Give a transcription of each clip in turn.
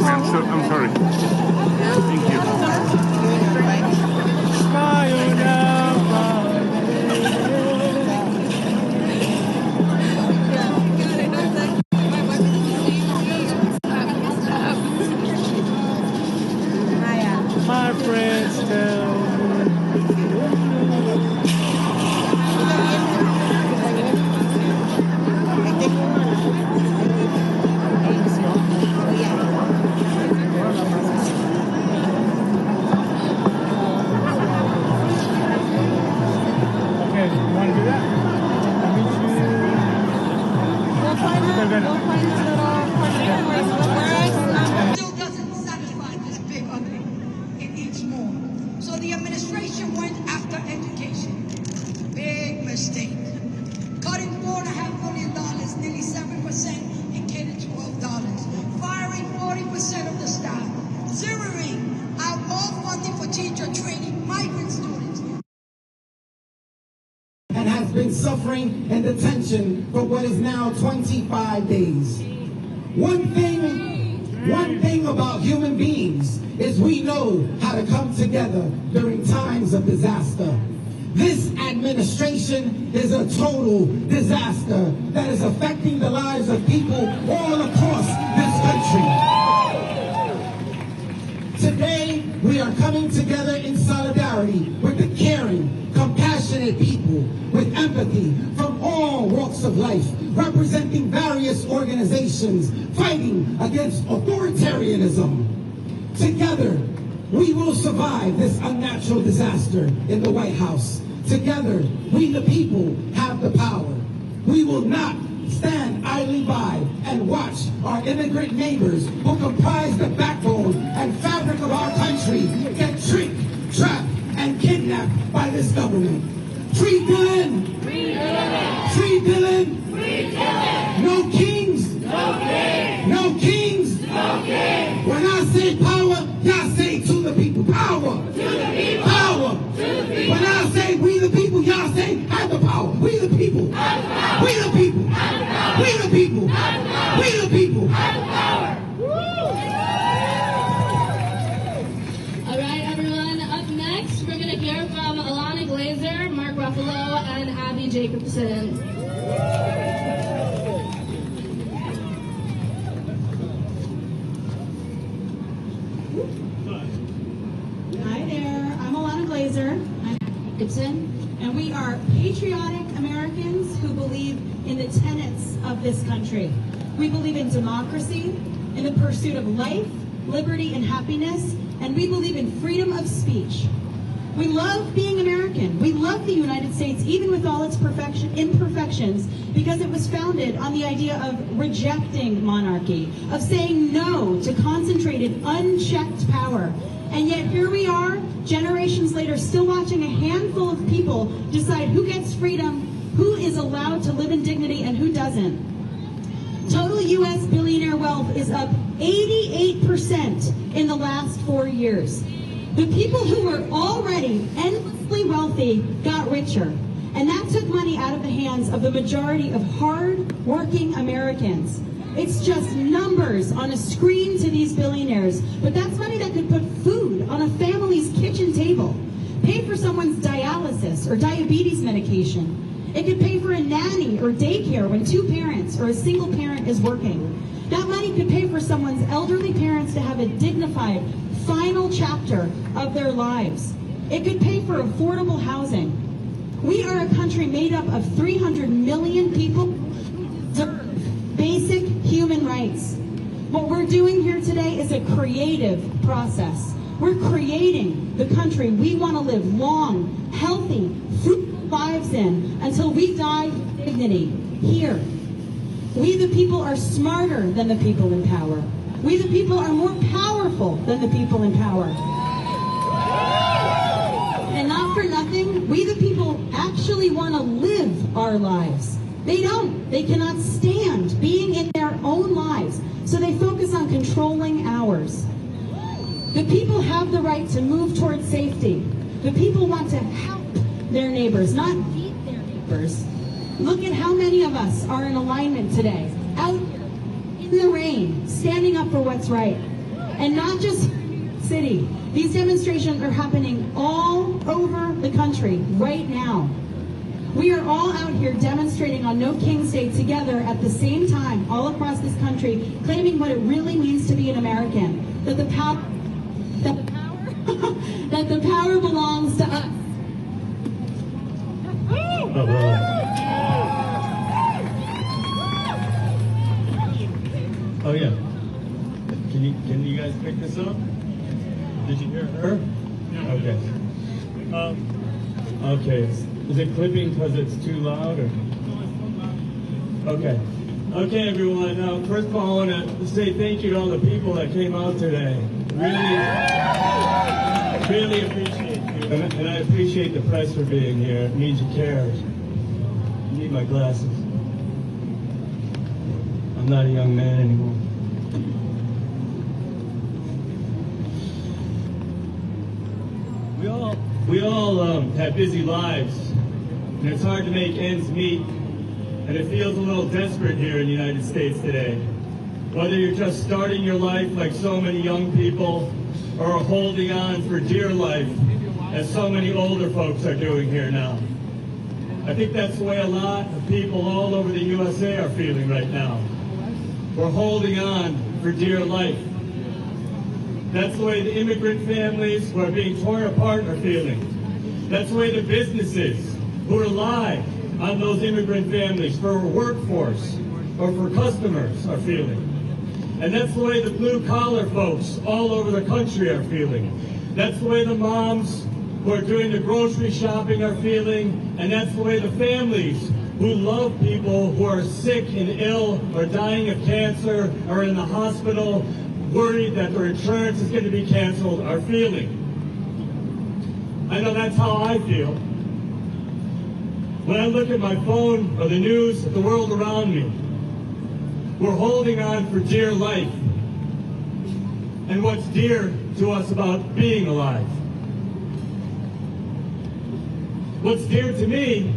I'm sorry. Thank you. My friends tell Still doesn't satisfy this big ugly. It needs more. So the administration went after education. Big mistake. Cutting $4.5 billion, nearly 7% in K-12 dollars. Firing 40% of the staff. Zeroing out all funding for teacher training, migrant students. And has been suffering in detention for what is now 25 days. One thing about human beings is we know how to come together during times of disaster. This administration is a total disaster that is affecting the lives of people all across this country. Today, we are coming together in solidarity with the caring, compassionate people with empathy from all walks of life, representing various organizations fighting against authoritarianism. Together, we will survive this unnatural disaster in the White House. Together, we the people have the power. We will not stand idly by and watch our immigrant neighbors who comprise the backbone and fabric of our country get tricked, trapped, and kidnapped by this government. Free Dylan! Free Dylan! Free Dylan! Free Dylan! No kings! No kings! No kings! No kings! When I say power, y'all say to the people. Power! To the people! Power! To the people! When I say we the people, y'all say have the power. We the people! Have the power! We the people! Have the power! We the people! Have the power! We the people! Have the power! All right, everyone. Up next, we're going to hear from Alana Glazer, Mark Ruffalo, and Abby Jacobson. Hi there, I'm Alana Glazer. I'm Jacobson, and we are patriotic Americans who believe in the tenets of this country. We believe in democracy, in the pursuit of life, liberty, and happiness, and we believe in freedom of speech. We love being American. We love the United States, even with all its imperfections, because it was founded on the idea of rejecting monarchy, of saying no to concentrated, unchecked power. And yet here we are, generations later, still watching a handful of people decide who gets freedom, who is allowed to live in dignity, and who doesn't. Total U.S. billionaire wealth is up 88% in the last 4 years. The people who were already endlessly wealthy got richer, and that took money out of the hands of the majority of hard-working Americans. It's just numbers on a screen to these billionaires, but that's money that could put food on a family's kitchen table, pay for someone's dialysis or diabetes medication. It could pay for a nanny or daycare when two parents or a single parent is working. That money could pay for someone's elderly parents to have a dignified final chapter of their lives. It could pay for affordable housing. We are a country made up of 300 million people who deserve basic human rights. What we're doing here today is a creative process. We're creating the country we want to live long, healthy, fruitful lives in until we die with dignity here. We the people are smarter than the people in power. We the people are more powerful than the people in power. And not for nothing, we the people actually want to live our lives. They don't. They cannot stand being in their own lives, so they focus on controlling ours. The people have the right to move towards safety. The people want to help their neighbors, not beat their neighbors. Look at how many of us are in alignment today, out here in the rain, standing up for what's right. And not just city. These demonstrations are happening all over the country right now. We are all out here demonstrating on No Kings Day together at the same time, all across this country, claiming what it really means to be an American. That the power that the power belongs to us. Oh yeah. Can you guys pick this up? Did you hear her? Okay. Okay. Is it clipping because it's too loud or? Okay. Okay, everyone. First of all, I want to say thank you to all the people that came out today. Really appreciate you. And I appreciate the press for being here. It means you care. I need my glasses. I'm not a young man anymore. We all have busy lives, and it's hard to make ends meet, and it feels a little desperate here in the United States today. Whether you're just starting your life like so many young people, or holding on for dear life, as so many older folks are doing here now. I think that's the way a lot of people all over the USA are feeling right now. We're holding on for dear life. That's the way the immigrant families who are being torn apart are feeling. That's the way the businesses who rely on those immigrant families for a workforce or for customers are feeling. And that's the way the blue-collar folks all over the country are feeling. That's the way the moms who are doing the grocery shopping are feeling. And that's the way the families who love people who are sick and ill or dying of cancer or in the hospital, worried that their insurance is going to be canceled, are feeling. I know that's how I feel. When I look at my phone or the news of the world around me, we're holding on for dear life. And what's dear to us about being alive? What's dear to me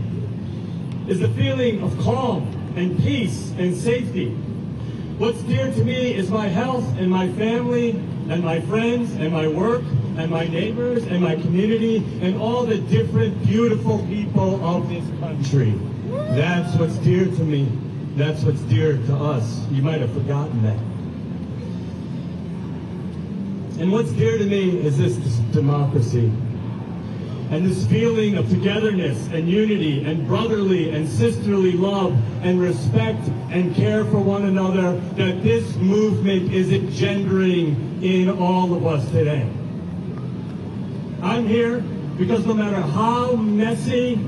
is the feeling of calm and peace and safety. What's dear to me is my health and my family and my friends and my work and my neighbors and my community and all the different beautiful people of this country. That's what's dear to me. That's what's dear to us. You might have forgotten that. And what's dear to me is this democracy. And this feeling of togetherness and unity and brotherly and sisterly love and respect and care for one another that this movement is engendering in all of us today. I'm here because no matter how messy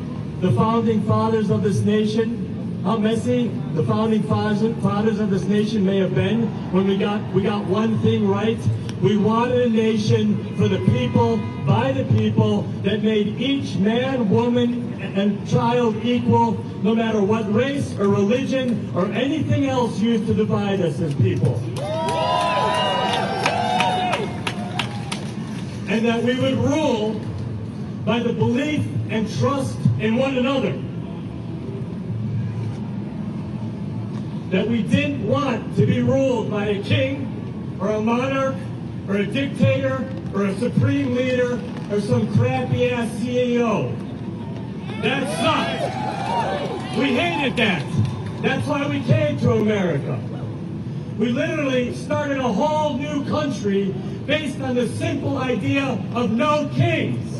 the founding fathers of this nation, how messy the founding fathers of this nation may have been when we got one thing right. We wanted a nation for the people, by the people, that made each man, woman, and child equal, no matter what race or religion or anything else used to divide us as people. And that we would rule by the belief and trust in one another. That we didn't want to be ruled by a king or a monarch or a dictator or a supreme leader or some crappy-ass CEO. That sucked. We hated that. That's why we came to America. We literally started a whole new country based on the simple idea of no kings.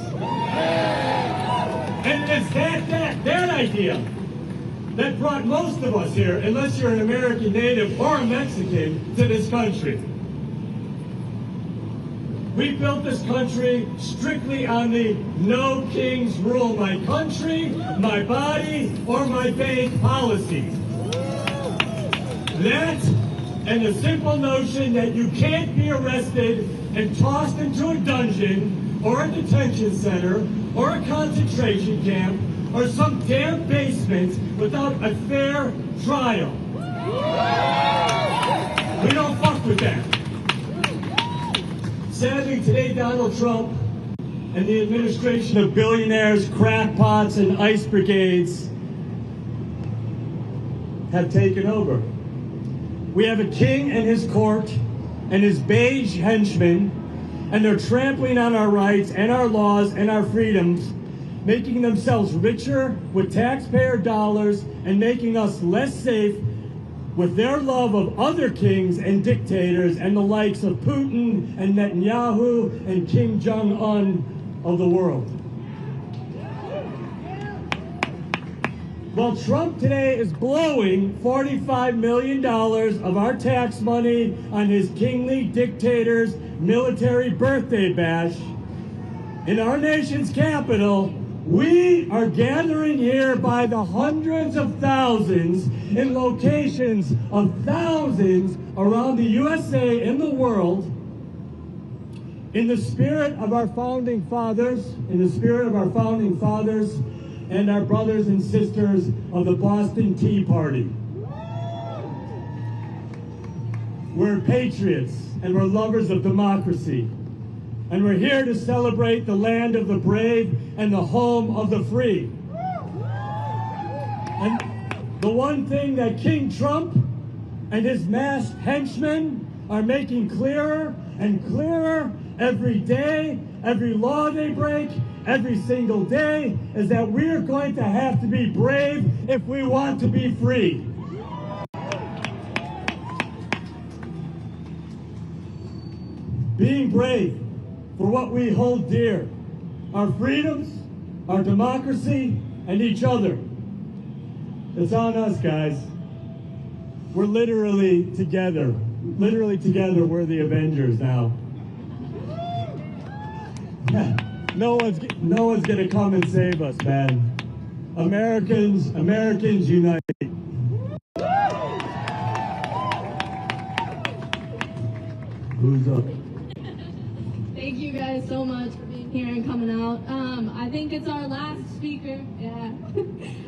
And it's that idea that brought most of us here, unless you're an American native or a Mexican, to this country. We built this country strictly on the no kings rule my country, my body, or my faith policy. That and the simple notion that you can't be arrested and tossed into a dungeon or a detention center or a concentration camp or some damn basement without a fair trial. We don't fuck with that. Sadly, today Donald Trump and the administration of billionaires, crackpots, and ice brigades have taken over. We have a king and his court, and his beige henchmen, and they're trampling on our rights and our laws and our freedoms, making themselves richer with taxpayer dollars and making us less safe with their love of other kings and dictators and the likes of Putin and Netanyahu and Kim Jong-un of the world. Well, Trump today is blowing $45 million of our tax money on his kingly dictator's military birthday bash. In our nation's capital, we are gathering here by the hundreds of thousands in locations of thousands around the USA and the world in the spirit of our founding fathers, and our brothers and sisters of the Boston Tea Party. We're patriots and we're lovers of democracy. And we're here to celebrate the land of the brave and the home of the free. And the one thing that King Trump and his masked henchmen are making clearer and clearer every day, every law they break, every single day, is that we're going to have to be brave if we want to be free. Being brave for what we hold dear, our freedoms, our democracy, and each other. It's on us, guys. We're literally together. Literally together, we're the Avengers now. No one's gonna come and save us, man. Americans unite. Who's up? Thank you guys so much for being here and coming out. I think it's our last speaker. Yeah.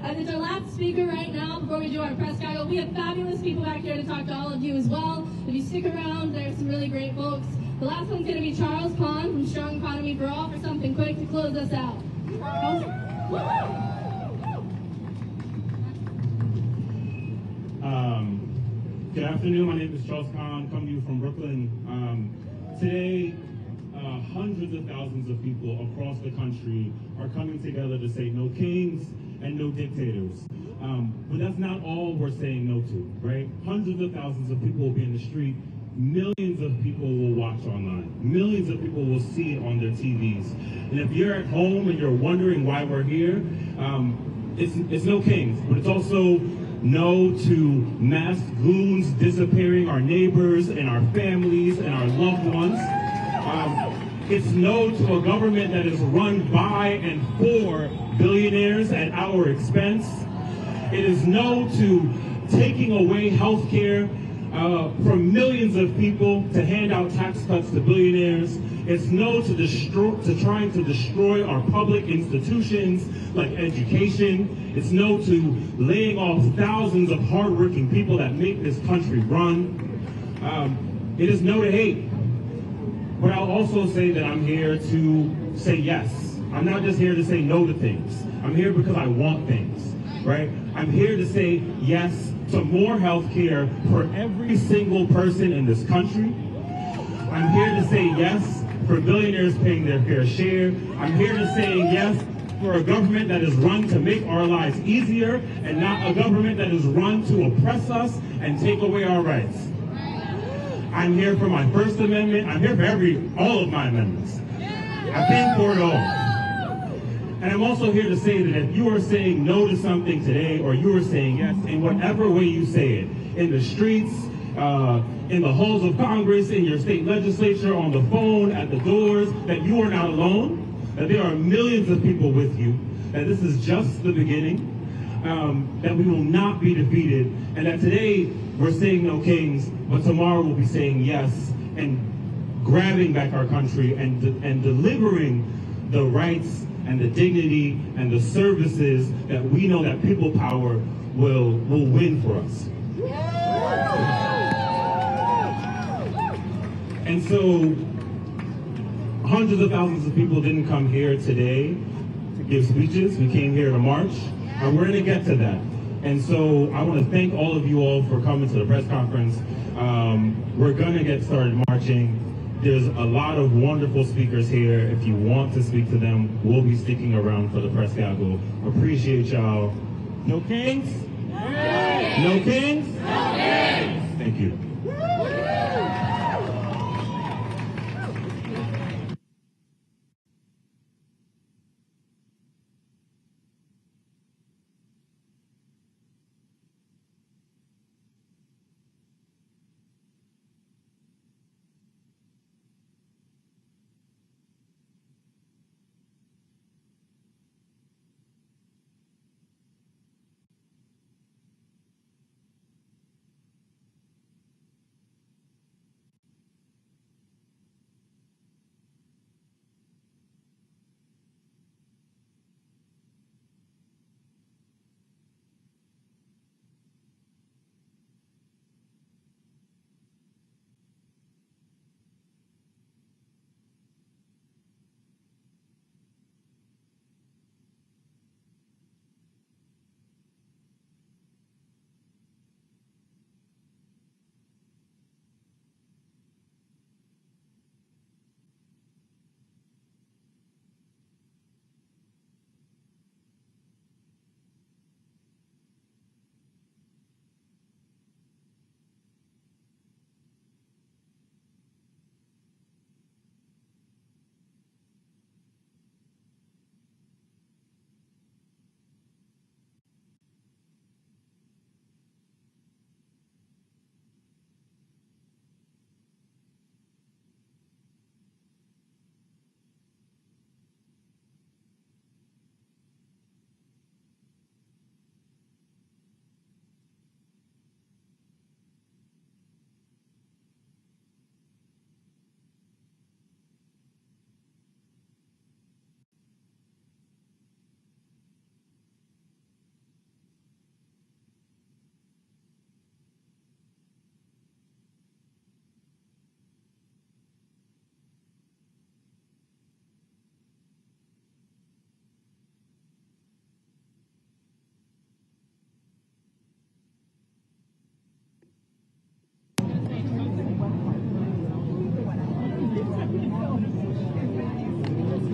I think it's our last speaker right now before we do our press cargo. We have fabulous people back here to talk to all of you as well. If you stick around, there's some really great folks. The last one's going to be Charles Kahn from Strong Economy for All for something quick to close us out. Charles? Good afternoon. My name is Charles Kahn, coming to you from Brooklyn. Today, hundreds of thousands of people across the country are coming together to say no kings and no dictators. But that's not all we're saying no to, right? Hundreds of thousands of people will be in the street. Millions of people will watch online. Millions of people will see it on their TVs. And if you're at home and you're wondering why we're here, it's no kings, but it's also no to masked goons disappearing our neighbors and our families and our loved ones. It's no to a government that is run by and for billionaires at our expense. It is no to taking away health care from millions of people to hand out tax cuts to billionaires. It's no to trying to destroy our public institutions like education. It's no to laying off thousands of hardworking people that make this country run. It is no to hate. But I'll also say that I'm here to say yes. I'm not just here to say no to things. I'm here because I want things, right? I'm here to say yes to more health care for every single person in this country. I'm here to say yes for billionaires paying their fair share. I'm here to say yes for a government that is run to make our lives easier and not a government that is run to oppress us and take away our rights. I'm here for my First Amendment. I'm here for all of my amendments. I paid for it all. And I'm also here to say that if you are saying no to something today, or you are saying yes in whatever way you say it, in the streets, in the halls of Congress, in your state legislature, on the phone, at the doors, that you are not alone, that there are millions of people with you, that this is just the beginning, that we will not be defeated, and that today we're saying no kings, but tomorrow we'll be saying yes and grabbing back our country and delivering the rights and the dignity and the services that we know that people power will win for us. And so hundreds of thousands of people didn't come here today to give speeches. We came here to march, and we're going to get to that. And so I want to thank all of you all for coming to the press conference. We're gonna get started marching. There's a lot of wonderful speakers here. If you want to speak to them, we'll be sticking around for the press gaggle. Appreciate y'all. No kings? No kings? No kings! Thank you.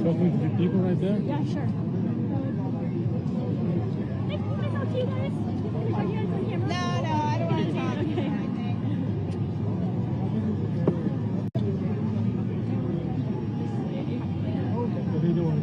Talking to the people right there? Yeah, sure. No, I don't want to talk. Okay. What are you doing?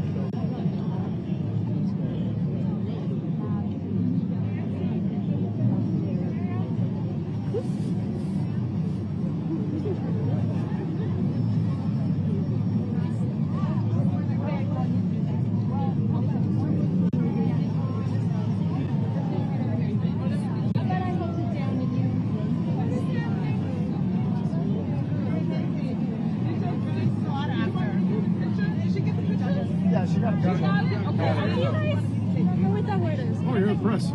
Oh, you're the press.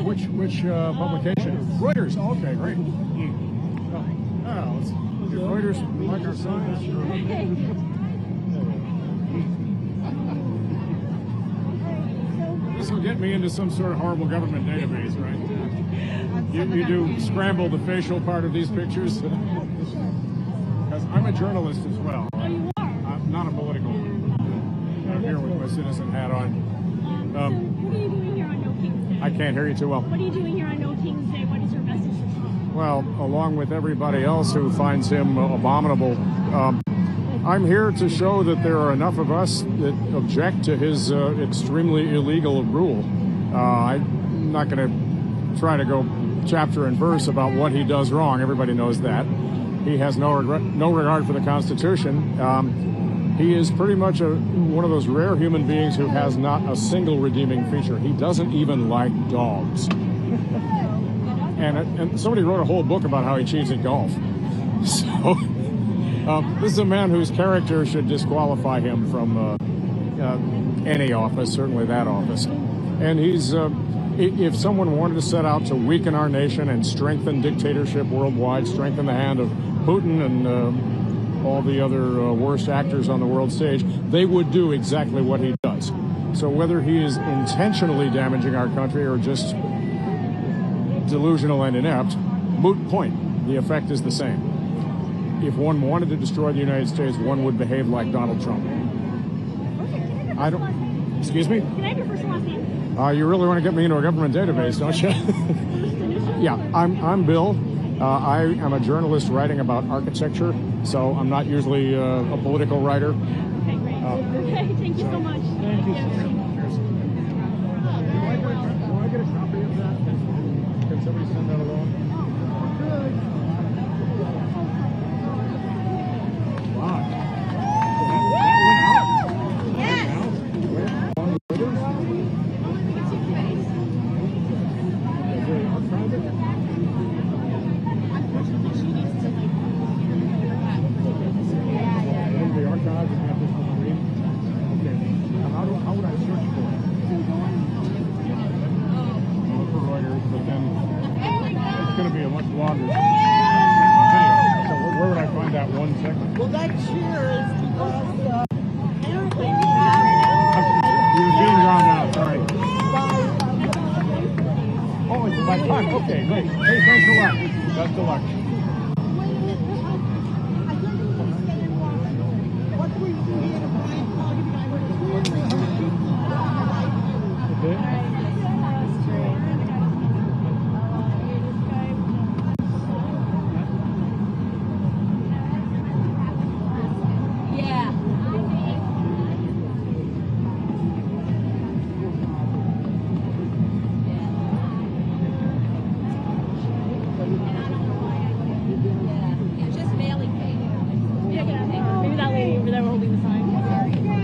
Which publication? Reuters. Oh, okay, great. Oh, is Reuters like our son? This will get me into some sort of horrible government database, right? You do scramble the facial part of these pictures? Because I'm a journalist as well. Oh, you are? I'm not a political one. I'm here with my citizen hat on. So what are you doing here on No King's Day? I can't hear you too well. What are you doing here on No King's Day? What is your message to Trump? Well, along with everybody else who finds him abominable, I'm here to show that there are enough of us that object to his extremely illegal rule. I'm not going to try to go chapter and verse about what he does wrong. Everybody knows that. He has no regard for the Constitution. He is pretty much one of those rare human beings who has not a single redeeming feature. He doesn't even like dogs. And somebody wrote a whole book about how he cheats at golf. So this is a man whose character should disqualify him from any office, certainly that office. And he's, if someone wanted to set out to weaken our nation and strengthen dictatorship worldwide, strengthen the hand of Putin and all the other worst actors on the world stage, they would do exactly what he does. So whether he is intentionally damaging our country or just delusional and inept, moot point. the effect is the same. If one wanted to destroy the United States, one would behave like Donald Trump. I don't. Excuse me? Can I have your first and last name? You really want to get me into a government database, don't you? Yeah, I'm Bill. I am a journalist writing about architecture, so I'm not usually a political writer. Okay, great. Okay, thank you so much. Thank you. Do I get a copy of that? Can somebody send that along? Wow. Longer video. So where would I find that 1 second? Well, that cheer is because apparently You were being drawn out, sorry. Oh, it's my time. Okay, great. Hey, thanks a lot. Best of luck. what do we do here to find Maybe that lady over there holding the sign. Can I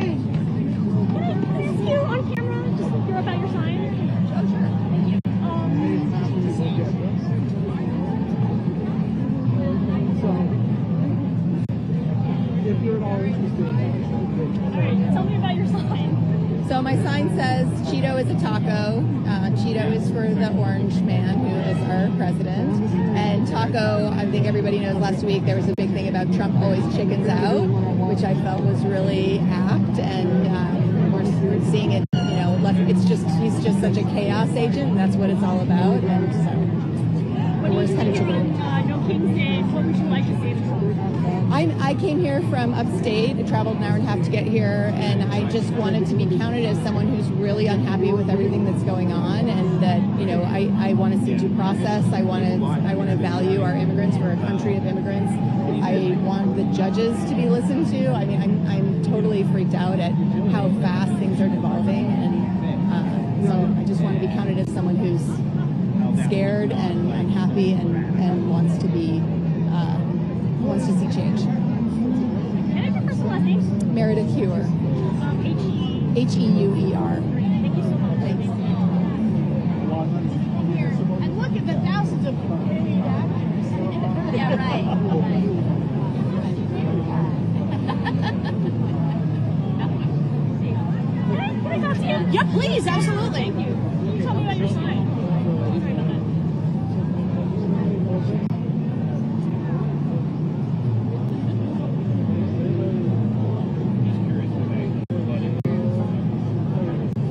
ask you on camera just hear about your sign? Oh, sure. Thank you. if you're at all interested? All right, tell me about your sign. So my sign says Cheeto is a taco. Cheeto is for the orange man who is our president. And taco, I think everybody knows last week there was a big thing about Trump always chickens out, which I felt was really apt. And we're seeing it, it's just, he's just such a chaos agent, and that's what it's all about. And so we're just kind of chicken. No King's Day. What would you like to say to Trump? I came here from upstate. I traveled an hour and a half to get here, and I just wanted to be counted as someone who's really unhappy with everything that's going on, and that I want to see due process. I want to value our immigrants. We're a country of immigrants. I want the judges to be listened to. I mean, I'm totally freaked out at how fast things are devolving, and so I just want to be counted as someone who's scared and unhappy and wants to see change. Can I have your first and last name? Meredith Hewer. Heuer. Thank you so much. Thanks. And look at the thousands of Yeah, right. Can I talk to you? Yeah, please, absolutely. Thank you. Can you tell me about your sign?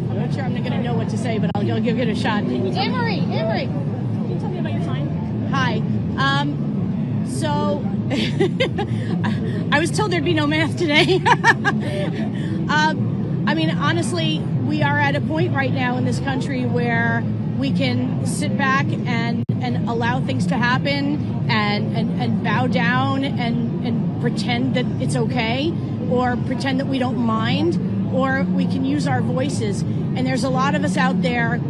I'm not sure I'm going to know what to say, but I'll give it a shot. Emery! Can you tell me about your sign? Hi. So I was told there'd be no math today. I mean, honestly, we are at a point right now in this country where we can sit back and allow things to happen and bow down and pretend that it's okay, or pretend that we don't mind, or we can use our voices. And there's a lot of us out there,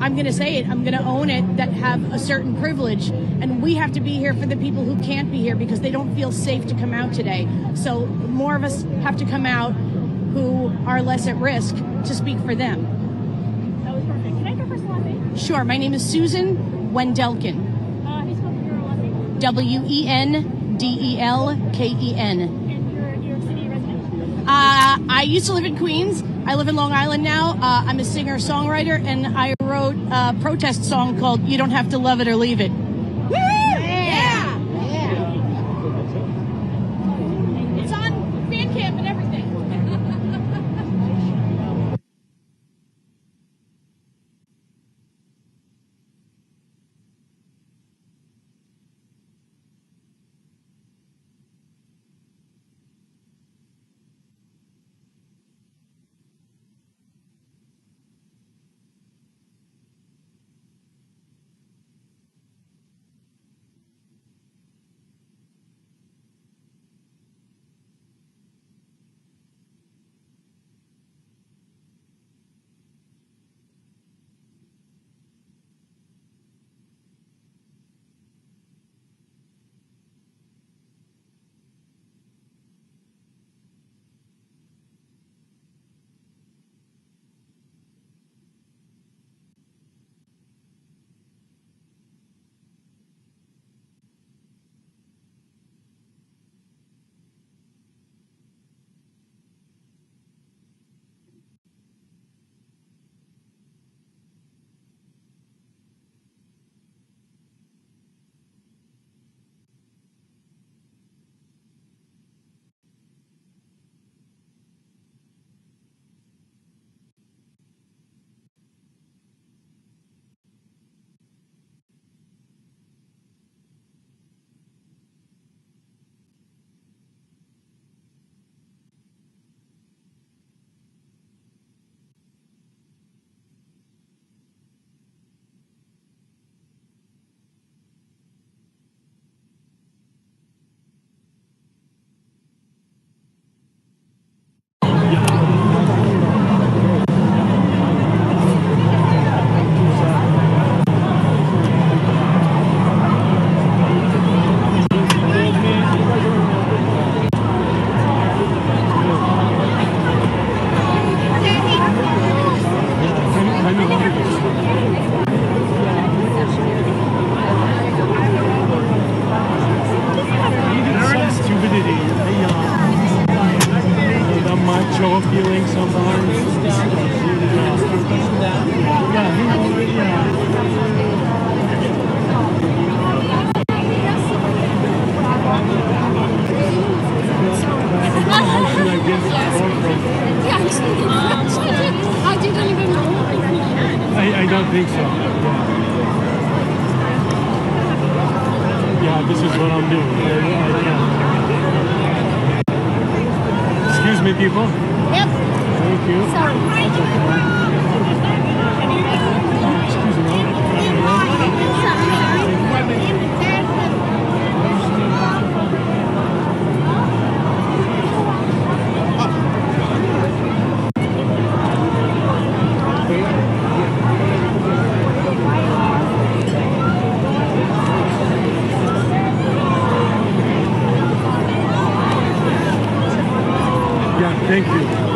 I'm going to say it, I'm going to own it, that have a certain privilege. And we have to be here for the people who can't be here because they don't feel safe to come out today. So more of us have to come out who are less at risk to speak for them. That was perfect. Can I have your first and last name? Sure. My name is Susan Wendelken. How do you spell your last name? Wendelken. And you're a New York City resident? I used to live in Queens. I live in Long Island now. I'm a singer-songwriter, and I wrote a protest song called You Don't Have to Love It or Leave It. Woo! Yeah! It's on Bandcamp and everything. this is what I'm doing. Excuse me, people. Yep. Thank you. Sorry. Excuse me. Yeah, thank you.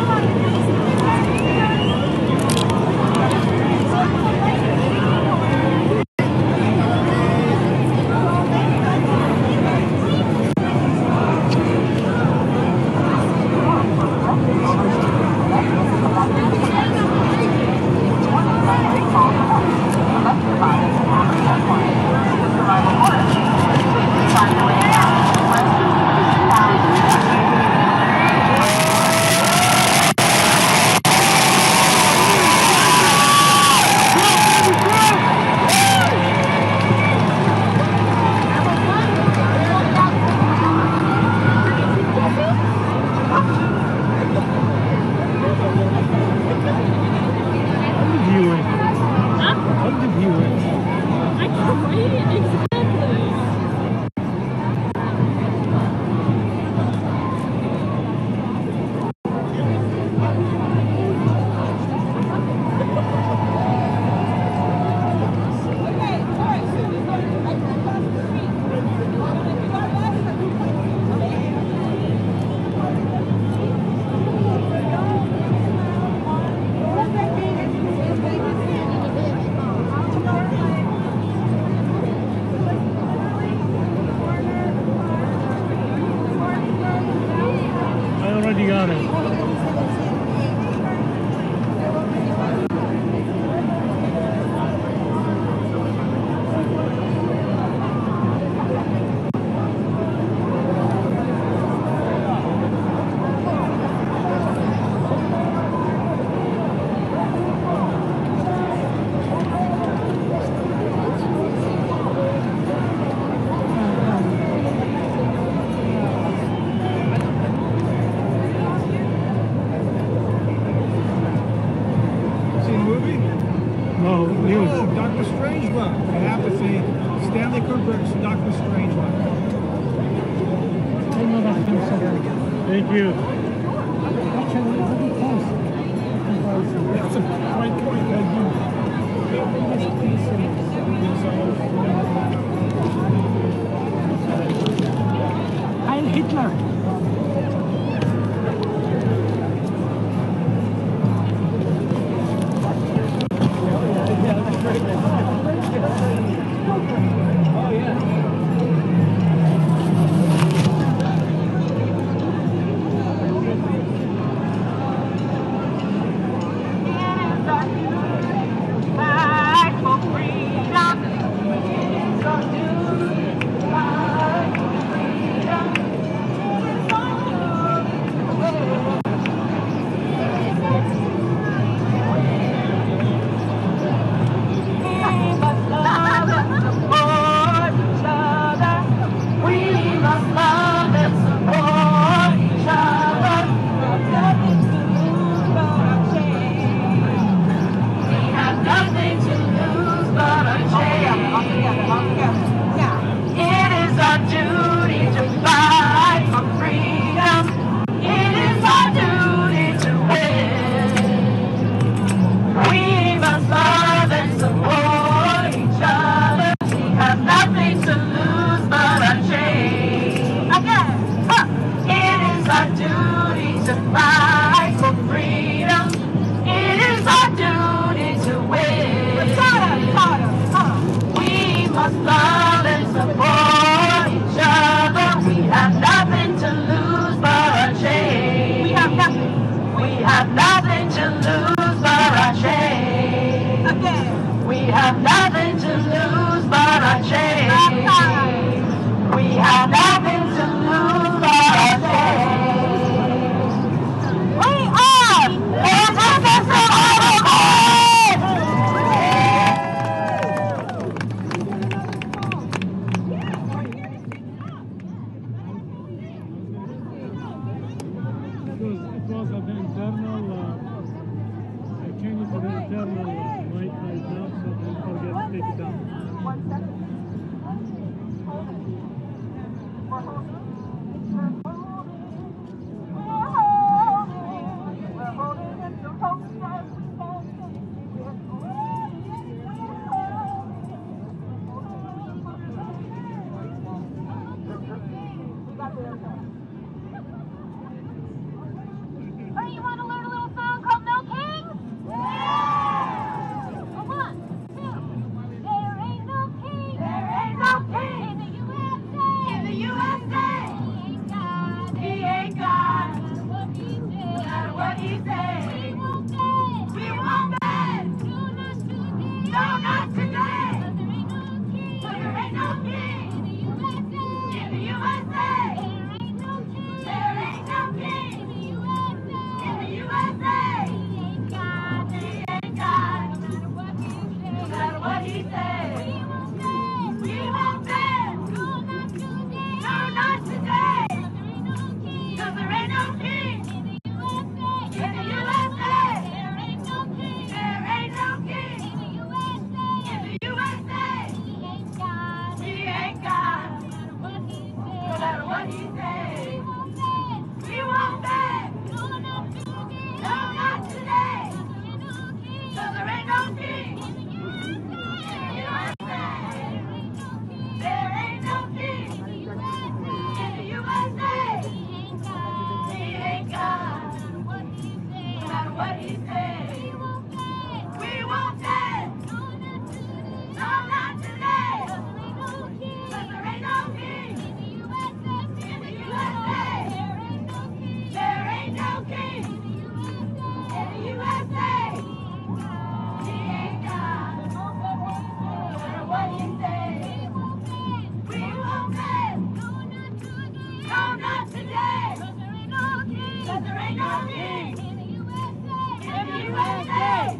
Dr. Strangelove. I have to say, Stanley Kubrick's Dr. Strangelove. Thank you. That's a great point. Heil Hitler. what he says. We won't bend. No, not today. 'Cause there ain't no king. There ain't no king in the USA. He ain't God. No matter what he says. We won't bend. No, not today. 'Cause there ain't no king in the USA. There ain't no king in the USA. He ain't God. No matter what he says. We won't bend. No, not today. 'Cause there ain't no king in the USA.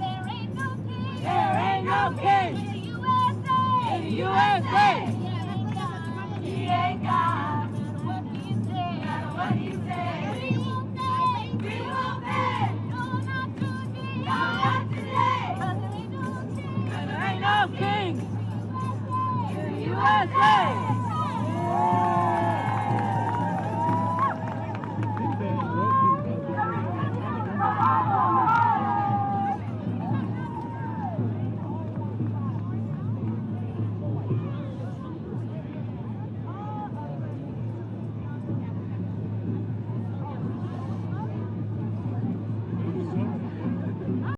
There ain't no king in the USA. He ain't God. No matter what he says. We won't bend. No, not today. 'Cause there ain't no king in the USA.